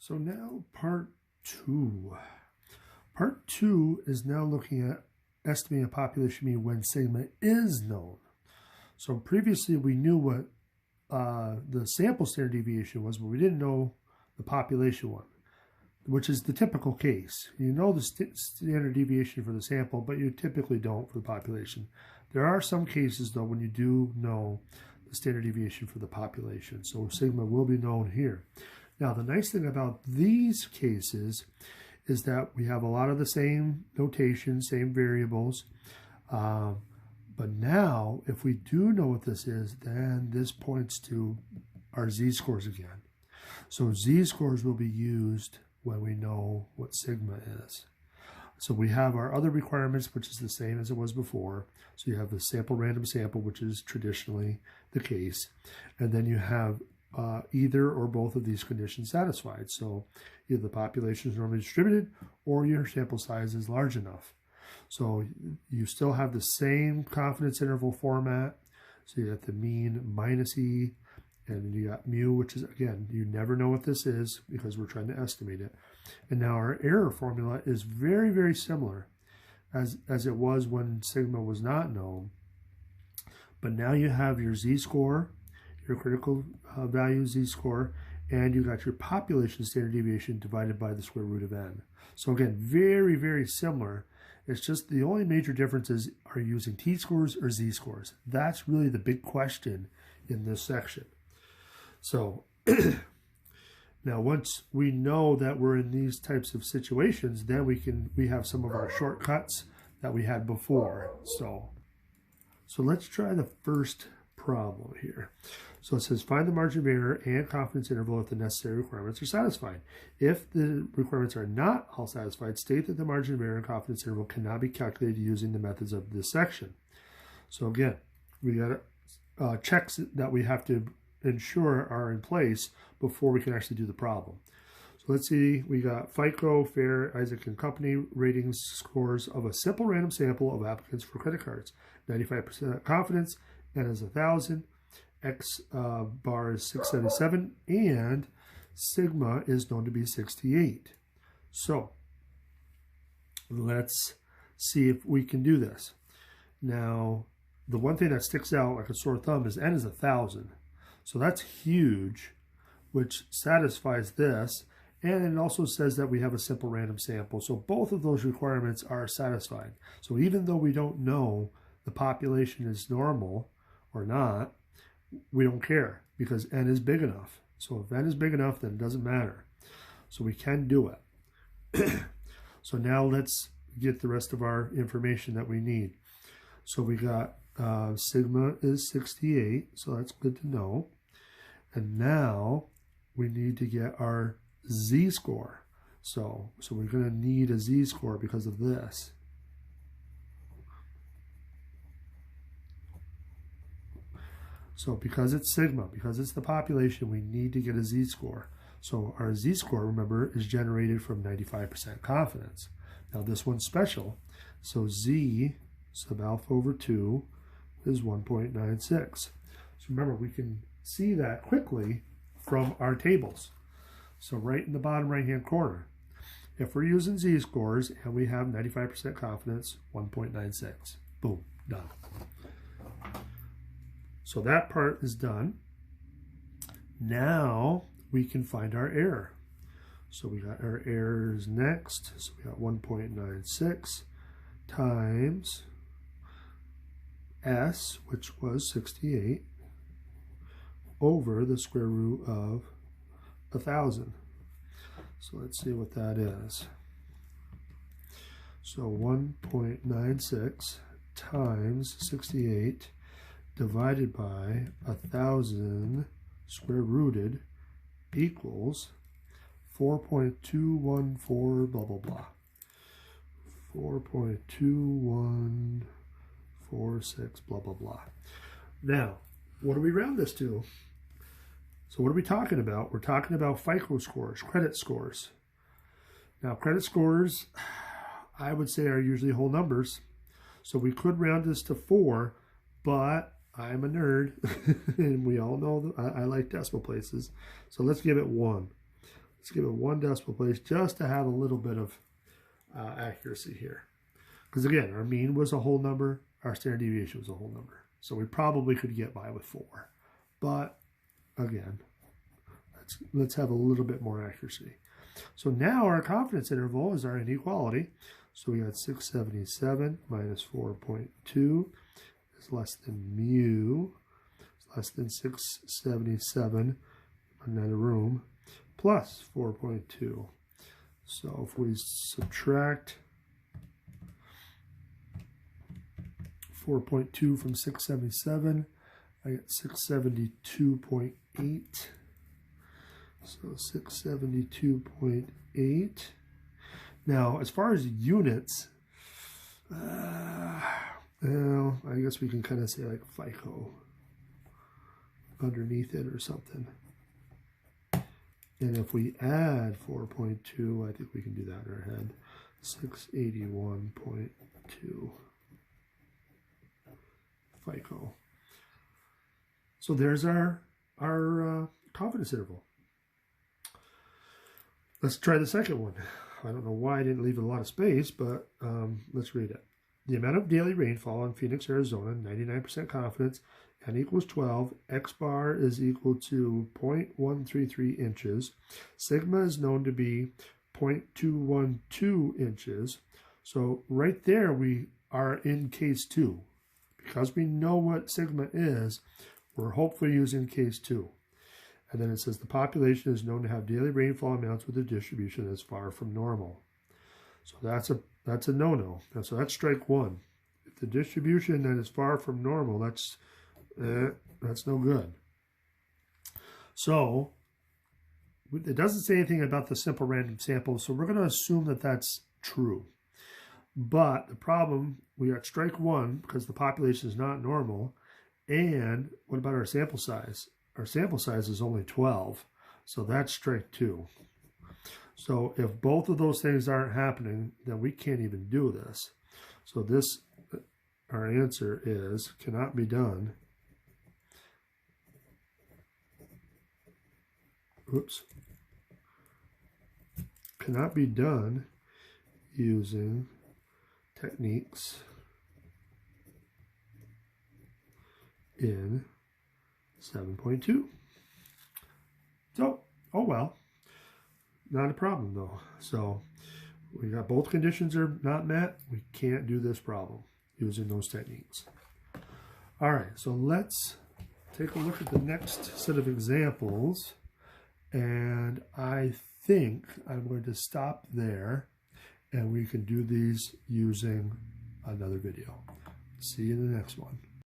So now part two. Part two is now looking at estimating a population mean when sigma is known. So previously we knew what the sample standard deviation was, but we didn't know the population one, which is the typical case. You know the standard deviation for the sample, but you typically don't for the population. There are some cases, though, when you do know the standard deviation for the population. So sigma will be known here. Now, the nice thing about these cases is that we have a lot of the same notation, same variables. But now, if we do know what this is, then this points to our z-scores again. So z-scores will be used when we know what sigma is. So we have our other requirements, which is the same as it was before. So you have the sample random sample, which is traditionally the case. And then you have either or both of these conditions satisfied. So either the population is normally distributed or your sample size is large enough. So you still have the same confidence interval format. So you have the mean minus E, and you got mu, which is, again, you never know what this is because we're trying to estimate it. And now our error formula is very, very similar as it was when sigma was not known. But now you have your z-score, your critical value z-score, and you got your population standard deviation divided by the square root of n. So again, very, very similar. It's just the only major difference is, are you using t-scores or z-scores? That's really the big question in this section. So now once we know that we're in these types of situations, then we have some of our shortcuts that we had before. So let's try the first problem here. So it says find the margin of error and confidence interval if the necessary requirements are satisfied. If the requirements are not all satisfied, state that the margin of error and confidence interval cannot be calculated using the methods of this section. So again, we got checks that we have to ensure are in place before we can actually do the problem. So let's see, we got FICO, Fair, Isaac & Company ratings scores of a simple random sample of applicants for credit cards. 95% confidence, N is 1,000, X bar is 677, and sigma is known to be 68. So let's see if we can do this. Now, the one thing that sticks out like a sore thumb is N is 1,000. So that's huge, which satisfies this. And it also says that we have a simple random sample. So both of those requirements are satisfied. So even though we don't know the population is normal or not, we don't care because N is big enough. So if N is big enough, then it doesn't matter. So we can do it. So now let's get the rest of our information that we need. So we got sigma is 68, so that's good to know. And now we need to get our z-score. So we're going to need a z-score because of this. So because it's sigma, because it's the population, we need to get a z-score. So our z-score, remember, is generated from 95% confidence. Now this one's special. So z sub alpha over 2 is 1.96. So remember, we can see that quickly from our tables. So right in the bottom right-hand corner, if we're using z-scores and we have 95% confidence, 1.96. Boom, done. So that part is done. Now we can find our error. So we got our errors next. So we got 1.96 times S, which was 68, over the square root of 1,000. So let's see what that is. So 1.96 times 68 divided by 1,000 square rooted equals 4.214 blah blah blah. 4.2146 blah blah blah. Now, what do we round this to? So what are we talking about? We're talking about FICO scores, credit scores. Now, credit scores, I would say, are usually whole numbers. So we could round this to 4, but I'm a nerd, and we all know that I like decimal places. So let's give it 1. Let's give it 1 decimal place just to have a little bit of accuracy here. Because again, our mean was a whole number, our standard deviation was a whole number. So we probably could get by with 4. But again, let's have a little bit more accuracy. So now our confidence interval is our inequality. So we got 677 minus 4.2 is less than mu. It's less than 677, another room, plus 4.2. So if we subtract 4.2 from 677, I get 672.8. So 672.8. Now, as far as units, well, I guess we can kind of say like FICO underneath it or something. And if we add 4.2, I think we can do that in our head. 681.2 FICO. So there's our confidence interval. Let's try the second one. I don't know why I didn't leave a lot of space, but let's read it. The amount of daily rainfall in Phoenix, Arizona, 99% confidence, n equals 12. X bar is equal to 0.133 inches. Sigma is known to be 0.212 inches. So right there we are in case 2. Because we know what sigma is, we're hopefully using case 2. And then it says the population is known to have daily rainfall amounts with a distribution that is far from normal. So that's a no-no. And so that's strike 1. If the distribution that is far from normal, that's no good. So it doesn't say anything about the simple random sample, so we're going to assume that that's true. But the problem, we are at strike 1 because the population is not normal. And what about our sample size? Our sample size is only 12, so that's strike 2. So if both of those things aren't happening, then we can't even do this. So this, our answer is, cannot be done. Oops. Cannot be done using techniques in 7.2. So, oh well. Not a problem though. So we got both conditions are not met. We can't do this problem using those techniques. All right, so let's take a look at the next set of examples. And I think I'm going to stop there and we can do these using another video. See you in the next one.